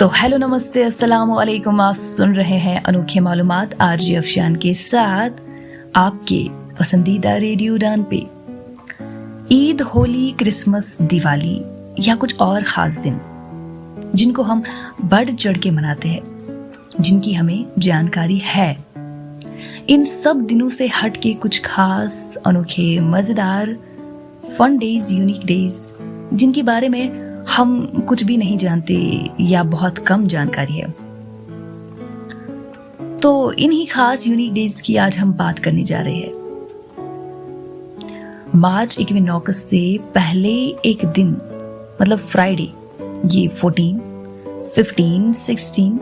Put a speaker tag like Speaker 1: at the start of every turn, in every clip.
Speaker 1: तो हेलो नमस्ते अस्सलाम वालेकुम। आप सुन रहे हैं अनोखे मालूमात आरजे अफशान के साथ आपके पसंदीदा रेडियो डान पे। ईद, होली, क्रिसमस, दिवाली या कुछ और खास दिन जिनको हम बढ़ चढ़ के मनाते हैं, जिनकी हमें जानकारी है, इन सब दिनों से हट के कुछ खास, अनोखे, मजेदार, फन डेज, यूनिक डेज जिनके बारे में हम कुछ भी नहीं जानते या बहुत कम जानकारी है। तो इन्हीं खास यूनिक डेज की आज हम बात करने जा रहे हैं। मार्च इक्विनॉक्स से पहले एक दिन मतलब फ्राइडे, ये 14, 15, 16,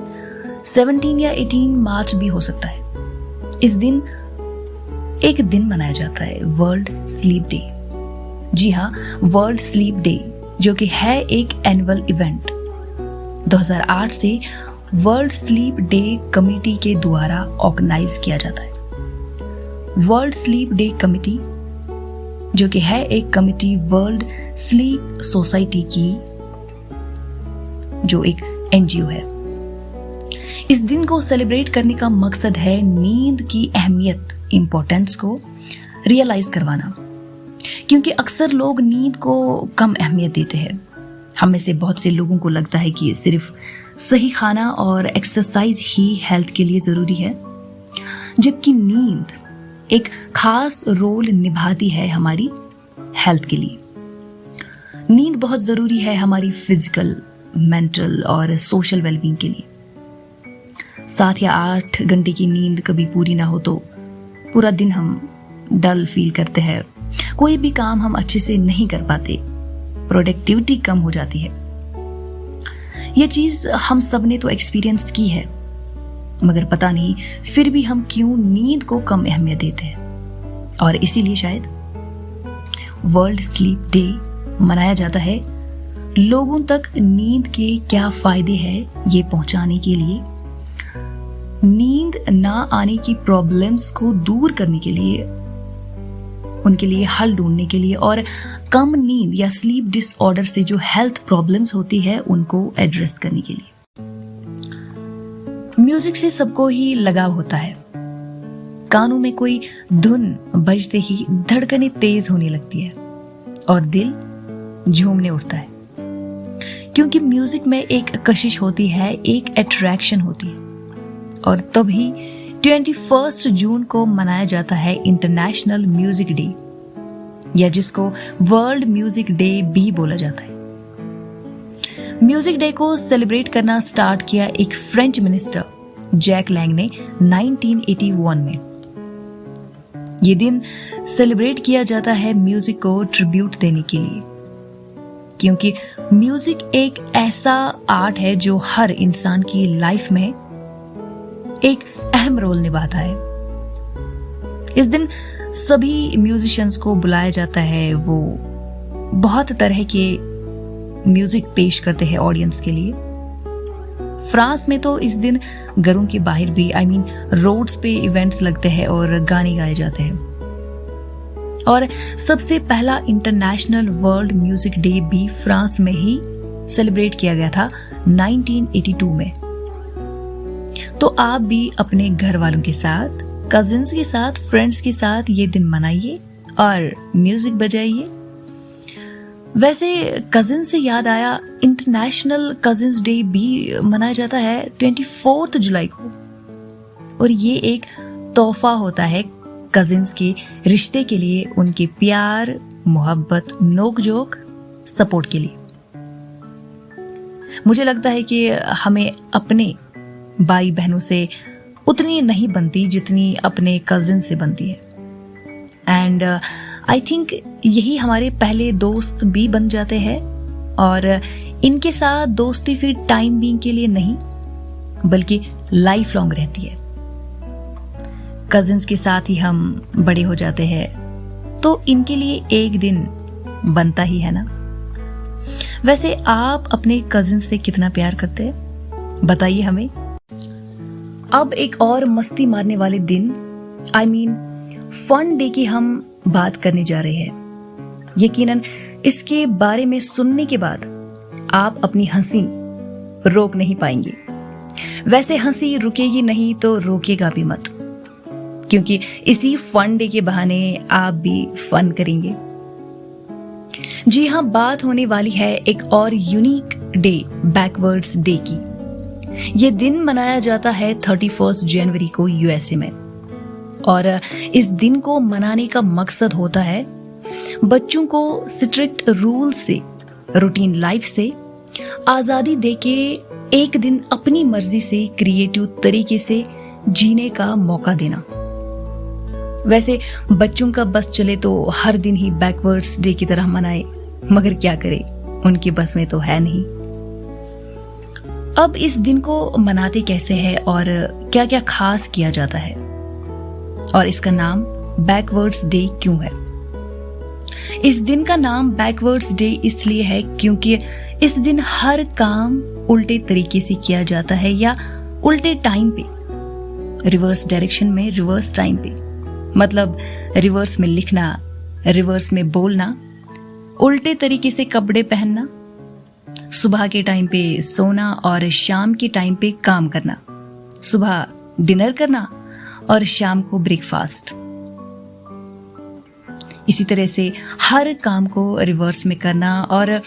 Speaker 1: 17 या 18 मार्च भी हो सकता है। इस दिन एक दिन मनाया जाता है वर्ल्ड स्लीप डे। जी हाँ, वर्ल्ड स्लीप डे, जो कि है एक एनुअल इवेंट। 2008 से वर्ल्ड स्लीप डे कमेटी के द्वारा ऑर्गेनाइज किया जाता है। वर्ल्ड स्लीप डे कमेटी, जो कि है एक कमेटी वर्ल्ड स्लीप सोसाइटी की, जो एक एनजीओ है। इस दिन को सेलिब्रेट करने का मकसद है नींद की अहमियत, इंपॉर्टेंस को रियलाइज करवाना, क्योंकि अक्सर लोग नींद को कम अहमियत देते हैं। हम में से बहुत से लोगों को लगता है कि सिर्फ सही खाना और एक्सरसाइज ही हेल्थ के लिए जरूरी है, जबकि नींद एक खास रोल निभाती है हमारी हेल्थ के लिए। नींद बहुत जरूरी है हमारी फिजिकल, मेंटल और सोशल वेलबींग के लिए। 7 या 8 घंटे की नींद कभी पूरी ना हो तो पूरा दिन हम डल फील करते हैं, कोई भी काम हम अच्छे से नहीं कर पाते, प्रोडक्टिविटी कम हो जाती है। ये चीज हम सब ने तो एक्सपीरियंस की है, मगर पता नहीं फिर भी हम क्यों नींद को कम अहमियत देते हैं। और इसीलिए शायद वर्ल्ड स्लीप डे मनाया जाता है, लोगों तक नींद के क्या फायदे हैं ये पहुंचाने के लिए, नींद ना आने की प्रॉब्लम्स को दूर करने के लिए, उनके लिए हल ढूंढने के लिए, और कम नींद या स्लीप डिसऑर्डर से जो हेल्थ प्रॉब्लम्स होती है उनको एड्रेस करने के लिए। म्यूजिक से सबको ही लगाव होता है। कानों में कोई धुन बजते ही धड़कनें तेज होने लगती है और दिल झूमने उठता है, क्योंकि म्यूजिक में एक कशिश होती है, एक अट्रैक्शन होती है। और तभी 21 जून को मनाया जाता है इंटरनेशनल म्यूजिक डे, या जिसको वर्ल्ड म्यूजिक डे भी बोला जाता है। म्यूजिक डे को सेलिब्रेट करना स्टार्ट किया एक फ्रेंच मिनिस्टर जैक लैंग ने 1981 में। ये दिन सेलिब्रेट किया जाता है म्यूजिक को ट्रिब्यूट देने के लिए, क्योंकि म्यूजिक एक ऐसा आर्ट है जो हर इंसान की लाइफ में एक अहम रोल निभाता है। इस दिन सभी म्यूजिशियंस को बुलाया जाता है, वो बहुत तरह के म्यूजिक पेश करते हैं ऑडियंस के लिए। फ्रांस में तो इस दिन घरों के बाहर भी रोड्स पे इवेंट्स लगते हैं और गाने गाए जाते हैं। और सबसे पहला इंटरनेशनल वर्ल्ड म्यूजिक डे भी फ्रांस में ही सेलिब्रेट किया गया था 1982 में। तो आप भी अपने घर वालों के साथ, कजिन्स के साथ, फ्रेंड्स के साथ ये दिन मनाइए और म्यूजिक बजाइए। वैसे कजिन से याद आया, इंटरनेशनल कजिन्स डे भी मनाया जाता है 24 जुलाई को, और ये एक तोहफा होता है कजिन्स के रिश्ते के लिए, उनके प्यार, मोहब्बत, नोक-झोंक, सपोर्ट के लिए। मुझे लगता है कि हमें अपने भाई बहनों से उतनी नहीं बनती जितनी अपने कजिन से बनती है। एंड आई थिंक यही हमारे पहले दोस्त भी बन जाते हैं, और इनके साथ दोस्ती फिर टाइम बीइंग के लिए नहीं बल्कि लाइफ लॉन्ग रहती है। कजिन्स के साथ ही हम बड़े हो जाते हैं, तो इनके लिए एक दिन बनता ही है ना। वैसे आप अपने कजिन से कितना प्यार करते हैं, बताइए हमें। अब एक और मस्ती मारने वाले दिन, फन डे की हम बात करने जा रहे हैं। यकीनन इसके बारे में सुनने के बाद आप अपनी हंसी रोक नहीं पाएंगे। वैसे हंसी रुकेगी नहीं तो रोकेगा भी मत, क्योंकि इसी फन डे के बहाने आप भी फन करेंगे। जी हाँ, बात होने वाली है एक और यूनिक डे, बैकवर्ड्स डे की। ये दिन मनाया जाता है 31 जनवरी को यूएसए में, और इस दिन को मनाने का मकसद होता है बच्चों को स्ट्रिक्ट रूल से, रूटीन लाइफ से आजादी देके एक दिन अपनी मर्जी से क्रिएटिव तरीके से जीने का मौका देना। वैसे बच्चों का बस चले तो हर दिन ही बैकवर्ड्स डे की तरह मनाए, मगर क्या करे, उनकी बस में तो है नहीं। अब इस दिन को मनाते कैसे हैं और क्या क्या खास किया जाता है, और इसका नाम बैकवर्ड्स डे क्यों है? इस दिन का नाम बैकवर्ड्स डे इसलिए है क्योंकि इस दिन हर काम उल्टे तरीके से किया जाता है, या उल्टे टाइम पे, रिवर्स डायरेक्शन में, रिवर्स टाइम पे। मतलब रिवर्स में लिखना, रिवर्स में बोलना, उल्टे तरीके से कपड़े पहनना, सुबह के टाइम पे सोना और शाम के टाइम पे काम करना, सुबह डिनर करना और शाम को ब्रेकफास्ट। इसी तरह से हर काम को रिवर्स में करना, और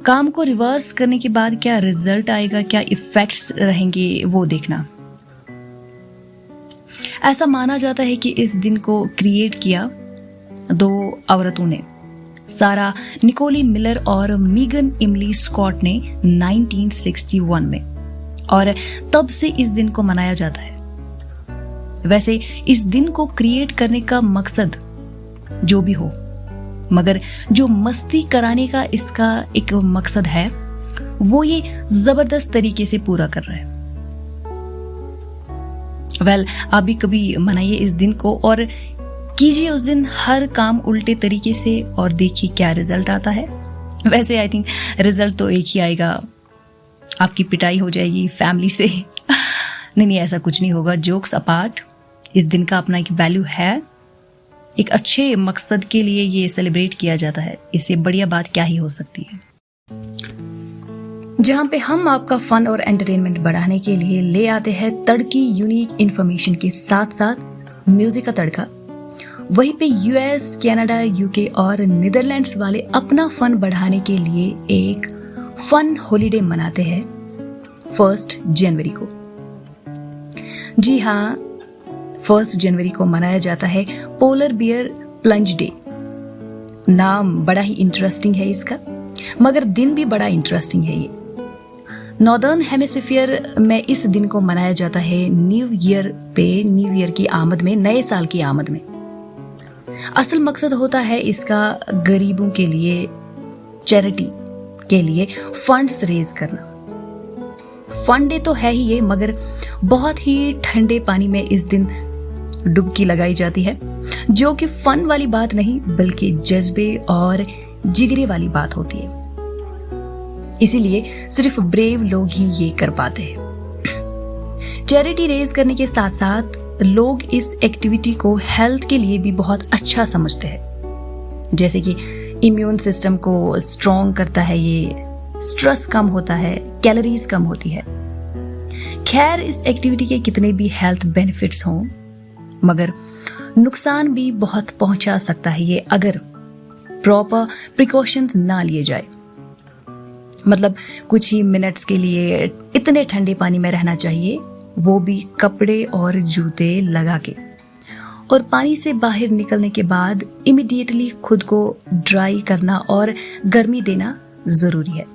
Speaker 1: काम को रिवर्स करने के बाद क्या रिजल्ट आएगा, क्या इफेक्ट्स रहेंगे, वो देखना। ऐसा माना जाता है कि इस दिन को क्रिएट किया 2 औरतों ने, सारा निकोली मिलर और मीगन इमली स्कॉट ने 1961 में, और तब से इस दिन को मनाया जाता है। वैसे इस दिन को क्रिएट करने का मकसद जो भी हो, मगर जो मस्ती कराने का इसका एक मकसद है, वो ये जबरदस्त तरीके से पूरा कर रहा है। आप भी कभी मनाइए इस दिन को और कीजिए उस दिन हर काम उल्टे तरीके से, और देखिए क्या रिजल्ट आता है। वैसे आई थिंक रिजल्ट तो एक ही आएगा, आपकी पिटाई हो जाएगी फैमिली से। नहीं, ऐसा कुछ नहीं होगा। जोक्स अपार्ट, इस दिन का अपना एक वैल्यू है, एक अच्छे मकसद के लिए ये सेलिब्रेट किया जाता है। इससे बढ़िया बात क्या ही हो सकती है। जहां पे हम आपका फन और एंटरटेनमेंट बढ़ाने के लिए ले आते हैं तड़की यूनिक इंफॉर्मेशन के साथ साथ म्यूजिक का तड़का, वहीं पे यूएस, कनाडा, यूके और नीदरलैंड्स वाले अपना फन बढ़ाने के लिए एक फन हॉलिडे मनाते हैं 1 जनवरी को। जी हाँ, 1 जनवरी को मनाया जाता है पोलर बियर प्लंज डे। नाम बड़ा ही इंटरेस्टिंग है इसका, मगर दिन भी बड़ा इंटरेस्टिंग है। ये नॉर्दर्न हेमिस्फीयर में इस दिन को मनाया जाता है न्यू ईयर पे, न्यू ईयर की आमद में, नए साल की आमद में। असल मकसद होता है इसका गरीबों के लिए, चैरिटी के लिए फंड्स रेज करना। फन डे तो है ही ये, मगर बहुत ही ठंडे पानी में इस दिन डुबकी लगाई जाती है, जो कि फन वाली बात नहीं बल्कि जज्बे और जिगरे वाली बात होती है। इसीलिए सिर्फ ब्रेव लोग ही ये कर पाते हैं। चैरिटी रेज करने के साथ साथ लोग इस एक्टिविटी को हेल्थ के लिए भी बहुत अच्छा समझते हैं, जैसे कि इम्यून सिस्टम को स्ट्रॉन्ग करता है, ये स्ट्रेस कम होता है, कैलोरीज कम होती है। खैर, इस एक्टिविटी के कितने भी हेल्थ बेनिफिट्स हों, मगर नुकसान भी बहुत पहुंचा सकता है ये अगर प्रॉपर प्रिकॉशंस ना लिए जाए। मतलब कुछ ही मिनट्स के लिए इतने ठंडे पानी में रहना चाहिए, वो भी कपड़े और जूते लगा के, और पानी से बाहर निकलने के बाद इमीडिएटली खुद को ड्राई करना और गर्मी देना जरूरी है।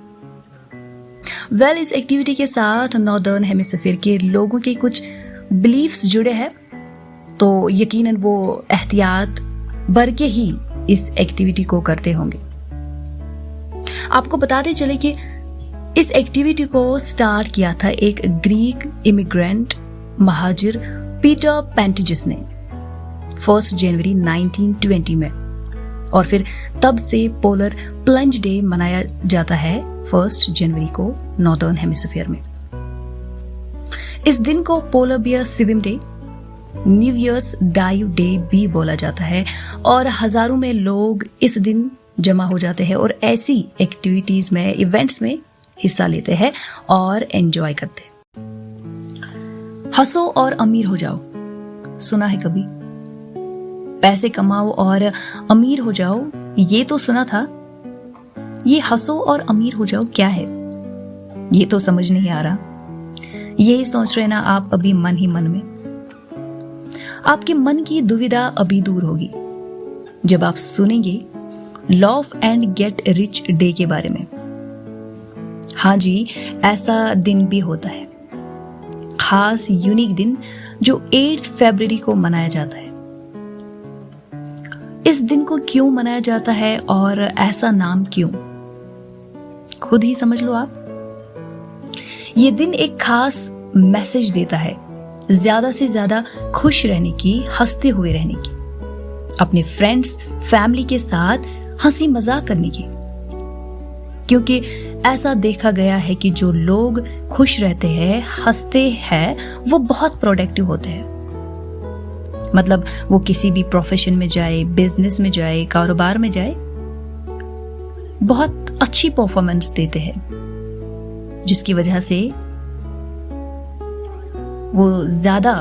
Speaker 1: इस एक्टिविटी के साथ नॉर्दर्न हेमिस्फीयर के लोगों के कुछ बिलीफ्स जुड़े हैं, तो यकीनन वो एहतियात बर के ही इस एक्टिविटी को करते होंगे। आपको बताते चले कि इस एक्टिविटी को स्टार्ट किया था एक ग्रीक इमिग्रेंट महाजिर पीटर पेंटिजस ने 1 जनवरी 1920 में, और फिर तब से पोलर प्लंज डे मनाया जाता है 1 जनवरी को नॉर्दर्न हेमिस्फीयर में। इस दिन को polar bear swim day, new years dive day भी बोला जाता है, और हजारों में लोग इस दिन जमा हो जाते हैं और ऐसी एक्टिविटीज में, इवेंट्स में हिस्सा लेते हैं और एंजॉय करते हैं। हंसो और अमीर हो जाओ, सुना है कभी? पैसे कमाओ और अमीर हो जाओ, ये तो सुना था। ये हंसो और अमीर हो जाओ क्या है, ये तो समझ नहीं आ रहा। यही सोच रहे ना आप अभी मन ही मन में। आपके मन की दुविधा अभी दूर होगी जब आप सुनेंगे love and get rich day के बारे में। हाँ जी, ऐसा दिन भी होता है, खास यूनिक दिन जो 8 फरवरी को मनाया जाता है। इस दिन को क्यों मनाया जाता है और ऐसा नाम क्यों, खुद ही समझ लो आप। ये दिन एक खास मैसेज देता है, ज्यादा से ज्यादा खुश रहने की, हंसते हुए रहने की, अपने फ्रेंड्स फैमिली के साथ हंसी मजाक करने की। क्योंकि ऐसा देखा गया है कि जो लोग खुश रहते हैं, हंसते हैं, वो बहुत प्रोडक्टिव होते हैं। मतलब वो किसी भी प्रोफेशन में जाए, बिजनेस में जाए, कारोबार में जाए, बहुत अच्छी परफॉर्मेंस देते हैं, जिसकी वजह से वो ज्यादा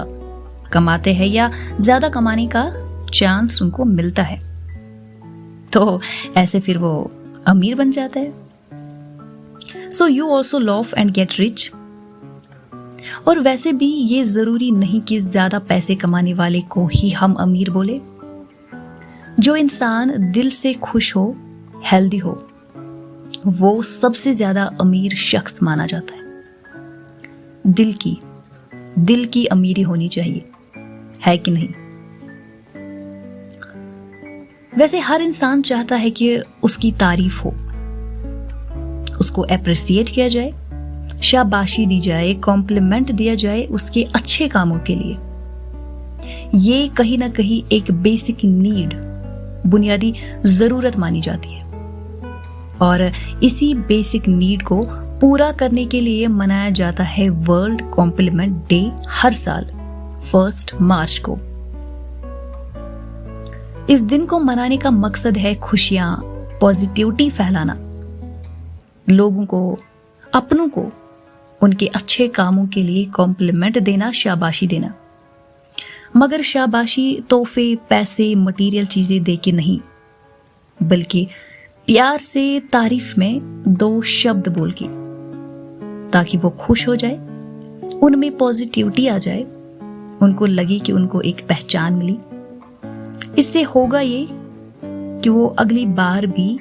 Speaker 1: कमाते हैं या ज्यादा कमाने का चांस उनको मिलता है। तो ऐसे फिर वो अमीर बन जाता है। So you also love and get rich. और वैसे भी ये जरूरी नहीं कि ज्यादा पैसे कमाने वाले को ही हम अमीर बोले। जो इंसान दिल से खुश हो, हेल्दी हो, वो सबसे ज्यादा अमीर शख्स माना जाता है। दिल की अमीरी होनी चाहिए, है कि नहीं? वैसे हर इंसान चाहता है कि उसकी तारीफ हो, उसको एप्रिसिएट किया जाए, शाबाशी दी जाए, कॉम्प्लीमेंट दिया जाए उसके अच्छे कामों के लिए। ये कहीं ना कहीं एक बेसिक नीड, बुनियादी जरूरत मानी जाती है। और इसी बेसिक नीड को पूरा करने के लिए मनाया जाता है वर्ल्ड कॉम्प्लीमेंट डे हर साल 1 मार्च को। इस दिन को मनाने का मकसद है खुशियां, पॉजिटिविटी फैलाना, लोगों को, अपनों को उनके अच्छे कामों के लिए कॉम्प्लीमेंट देना, शाबाशी देना। मगर शाबाशी तोहफे, पैसे, मटेरियल चीजें दे के नहीं, बल्कि प्यार से तारीफ में 2 शब्द बोल के, ताकि वो खुश हो जाए, उनमें पॉजिटिविटी आ जाए, उनको लगे कि उनको एक पहचान मिली। इससे होगा ये कि वो अगली बार भी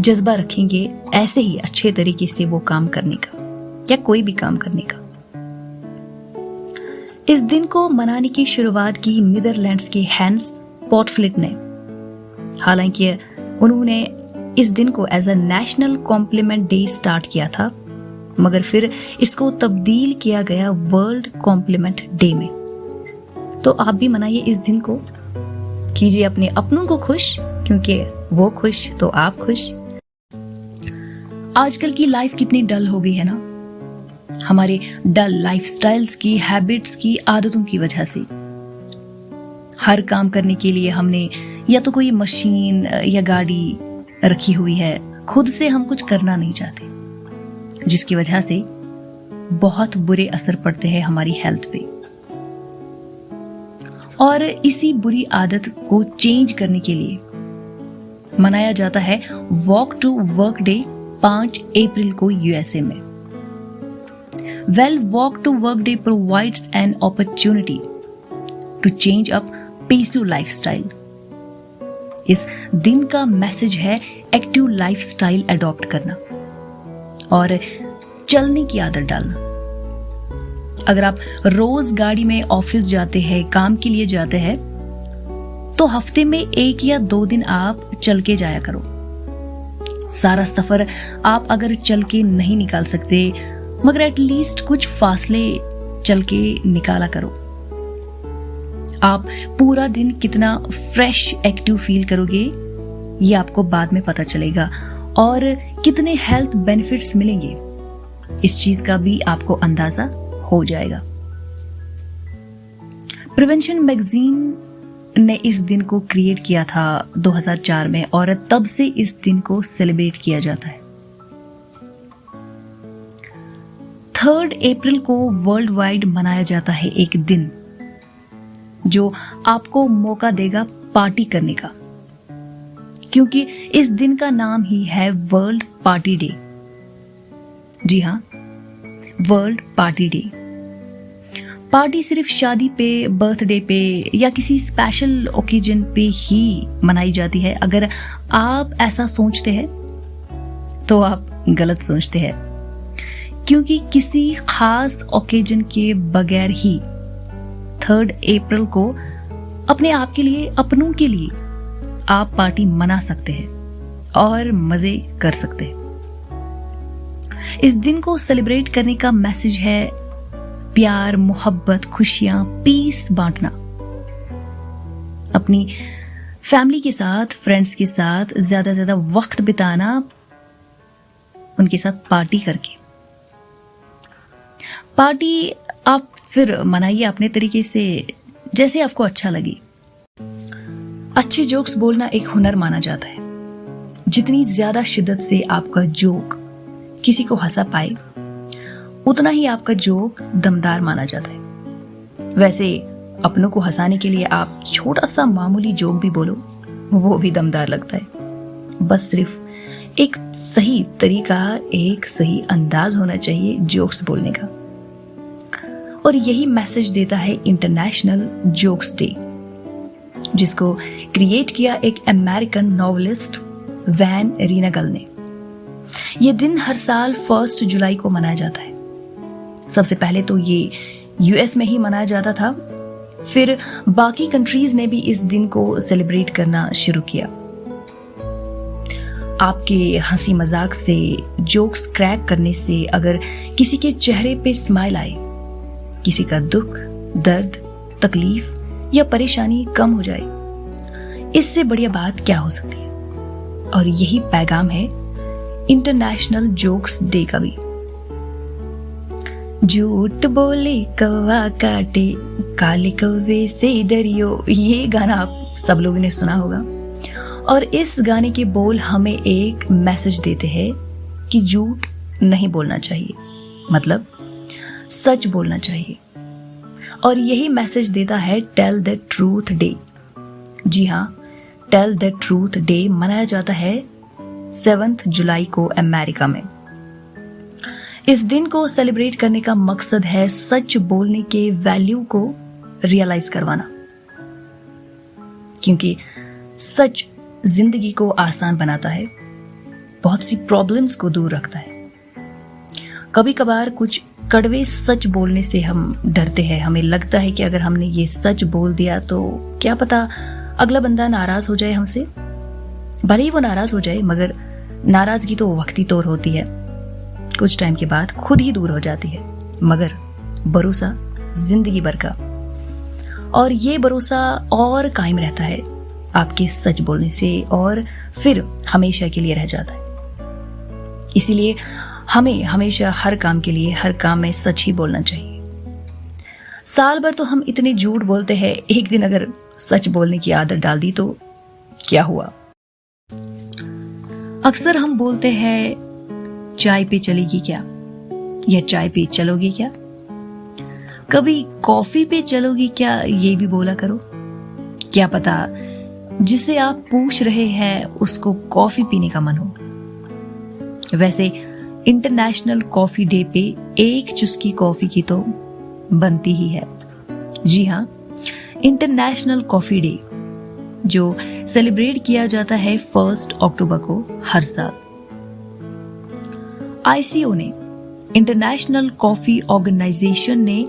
Speaker 1: जज्बा रखेंगे ऐसे ही अच्छे तरीके से वो काम करने का या कोई भी काम करने का। इस दिन को मनाने की शुरुआत की नीदरलैंड्स के हैंस पोर्टफ्लिट ने। हालांकि उन्होंने इस दिन को as a national compliment day start किया था, मगर फिर इसको तब्दील किया गया वर्ल्ड कॉम्प्लीमेंट डे में। तो आप भी मनाइए इस दिन को, कीजिए अपने अपनों को खुश, क्योंकि वो खुश तो आप खुश। आजकल की लाइफ कितनी डल हो गई है ना, हमारे डल लाइफस्टाइल्स की, हैबिट्स की, आदतों की वजह से। हर काम करने के लिए हमने या तो कोई मशीन या गाड़ी रखी हुई है, खुद से हम कुछ करना नहीं चाहते, जिसकी वजह से बहुत बुरे असर पड़ते हैं हमारी हेल्थ पे। और इसी बुरी आदत को चेंज करने के लिए मनाया जाता है वॉक टू वर्क डे 5 अप्रैल को यूएसए में। Walk to work day provides an opportunity to change up peaceful lifestyle. इस दिन का मैसेज है एक्टिव लाइफस्टाइल अडॉप्ट करना और चलने की आदत डालना। अगर आप रोज गाड़ी में ऑफिस जाते हैं, काम के लिए जाते हैं, तो हफ्ते में 1 या 2 दिन आप चल के जाया करो। सारा सफर आप अगर चल के नहीं निकाल सकते, मगर एटलीस्ट कुछ फासले चल के निकाला करो। आप पूरा दिन कितना फ्रेश, एक्टिव फील करोगे, ये आपको बाद में पता चलेगा। और कितने हेल्थ बेनिफिट्स मिलेंगे, इस चीज का भी आपको अंदाजा हो जाएगा। प्रिवेंशन मैगजीन ने इस दिन को क्रिएट किया था 2004 में, और तब से इस दिन को सेलिब्रेट किया जाता है। 3 अप्रैल को वर्ल्ड वाइड मनाया जाता है एक दिन जो आपको मौका देगा पार्टी करने का, क्योंकि इस दिन का नाम ही है वर्ल्ड पार्टी डे। जी हाँ, वर्ल्ड पार्टी डे। पार्टी सिर्फ शादी पे, बर्थडे पे या किसी स्पेशल ओकेजन पे ही मनाई जाती है। अगर आप ऐसा सोचते हैं तो आप गलत सोचते हैं, क्योंकि किसी खास ओकेजन के बगैर ही 3 अप्रैल को अपने आप के लिए, अपनों के लिए आप पार्टी मना सकते हैं और मजे कर सकते हैं। इस दिन को सेलिब्रेट करने का मैसेज है प्यार, मोहब्बत, खुशियां, पीस बांटना। अपनी फैमिली के साथ, फ्रेंड्स के साथ ज्यादा से ज्यादा वक्त बिताना, उनके साथ पार्टी करके। पार्टी आप फिर मनाइए अपने तरीके से, जैसे आपको अच्छा लगे। अच्छे जोक्स बोलना एक हुनर माना जाता है। जितनी ज्यादा शिद्दत से आपका जोक किसी को हंसा पाए, उतना ही आपका जोक दमदार माना जाता है। वैसे अपनों को हंसाने के लिए आप छोटा सा मामूली जोक भी बोलो, वो भी दमदार लगता है। बस सिर्फ एक सही तरीका, एक सही अंदाज होना चाहिए जोक्स बोलने का। और यही मैसेज देता है इंटरनेशनल जोक्स डे, जिसको क्रिएट किया एक अमेरिकन नॉवेलिस्ट वैन रीनागल ने। यह दिन हर साल 1 जुलाई को मनाया जाता है। सबसे पहले तो ये यूएस में ही मनाया जाता था, फिर बाकी कंट्रीज ने भी इस दिन को सेलिब्रेट करना शुरू किया। आपके हंसी मजाक से, जोक्स क्रैक करने से अगर किसी के चेहरे पे स्माइल आए, किसी का दुख, दर्द, तकलीफ या परेशानी कम हो जाए, इससे बढ़िया बात क्या हो सकती है। और यही पैगाम है इंटरनेशनल जोक्स डे का भी। झूठ बोले कौवा काटे, काले कौवे से डरियो, ये गाना आप सब लोगों ने सुना होगा। और इस गाने के बोल हमें एक मैसेज देते हैं कि झूठ नहीं बोलना चाहिए, मतलब सच बोलना चाहिए। और यही मैसेज देता है टेल द ट्रूथ डे। जी हाँ, टेल द ट्रूथ डे मनाया जाता है 7 जुलाई को अमेरिका में। इस दिन को सेलिब्रेट करने का मकसद है सच बोलने के वैल्यू को रियलाइज करवाना, क्योंकि सच जिंदगी को आसान बनाता है, बहुत सी प्रॉब्लम्स को दूर रखता है। कभी कभार कुछ कड़वे सच बोलने से हम डरते हैं। हमें लगता है कि अगर हमने ये सच बोल दिया तो क्या पता अगला बंदा नाराज हो जाए हमसे। भले ही वो नाराज हो जाए, मगर नाराजगी तो वक्ती तौर होती है, कुछ टाइम के बाद खुद ही दूर हो जाती है। मगर भरोसा जिंदगी भर का, और ये भरोसा और कायम रहता है आपके सच बोलने से, और फिर हमेशा के लिए रह जाता है। इसीलिए हमें हमेशा हर काम के लिए, हर काम में सच ही बोलना चाहिए। साल भर तो हम इतने झूठ बोलते हैं, एक दिन अगर सच बोलने की आदत डाल दी तो क्या हुआ। अक्सर हम बोलते हैं चाय पे चलेगी क्या, या चाय पे चलोगे क्या। कभी कॉफी पे चलोगी क्या, ये भी बोला करो। क्या पता जिसे आप पूछ रहे हैं उसको कॉफी पीने का मन हो। वैसे इंटरनेशनल कॉफी डे पे एक चुस्की कॉफी की तो बनती ही है। जी हाँ, इंटरनेशनल कॉफी डे जो सेलिब्रेट किया जाता है 1 अक्टूबर को हर साल। आईसीओ ने, इंटरनेशनल कॉफी ऑर्गेनाइजेशन ने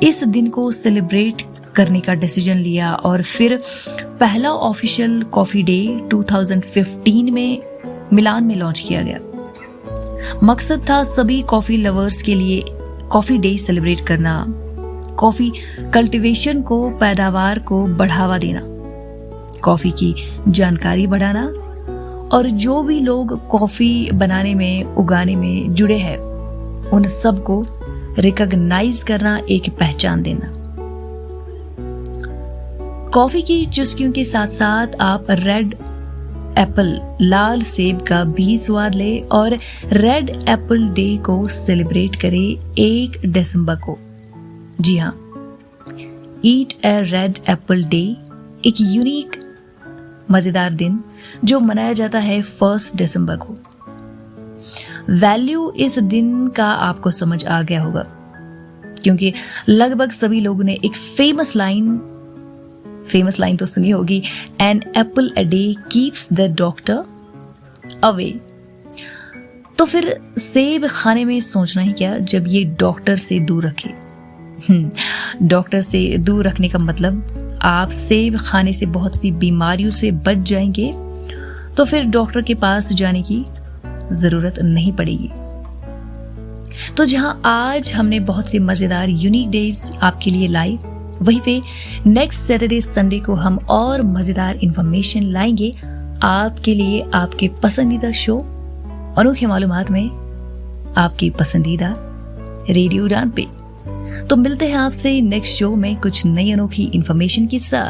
Speaker 1: इस दिन को सेलिब्रेट करने का डिसीजन लिया, और फिर पहला ऑफिशियल कॉफी डे 2015 में मिलान में लॉन्च किया गया। मकसद था सभी कॉफी लवर्स के लिए कॉफी डे सेलिब्रेट करना, कॉफी कल्टीवेशन को, पैदावार को बढ़ावा देना, कॉफी की जानकारी बढ़ाना, और जो भी लोग कॉफी बनाने में, उगाने में जुड़े हैं उन सबको रिकॉग्नाइज करना, एक पहचान देना। कॉफी की चुस्कियों के साथ साथ आप रेड एप्पल लाल सेब का भी स्वाद ले और रेड एप्पल डे को सेलिब्रेट करे 1 दिसंबर को। जी हाँ, ईट ए रेड एप्पल डे एक यूनिक मजेदार दिन जो मनाया जाता है 1 दिसंबर को। वैल्यू इस दिन का आपको समझ आ गया होगा, क्योंकि लगभग सभी लोगों ने एक फेमस लाइन तो सुनी होगी, an apple a day keeps the doctor away. तो फिर सेब खाने में सोचना ही क्या जब ये डॉक्टर से दूर रखे। डॉक्टर से दूर रखने का मतलब आप सेब खाने से बहुत सी बीमारियों से बच जाएंगे, तो फिर डॉक्टर के पास जाने की जरूरत नहीं पड़ेगी। तो जहां आज हमने बहुत से मजेदार यूनिक डेज आपके लिए लाए, वहीं पे नेक्स्ट सैटरडे संडे को हम और मजेदार इंफॉर्मेशन लाएंगे आपके लिए, आपके पसंदीदा शो अनोखे मालूमात में, आपकी पसंदीदा रेडियो उड़ान पे। तो मिलते हैं आपसे नेक्स्ट शो में कुछ नई अनोखी इंफॉर्मेशन के साथ।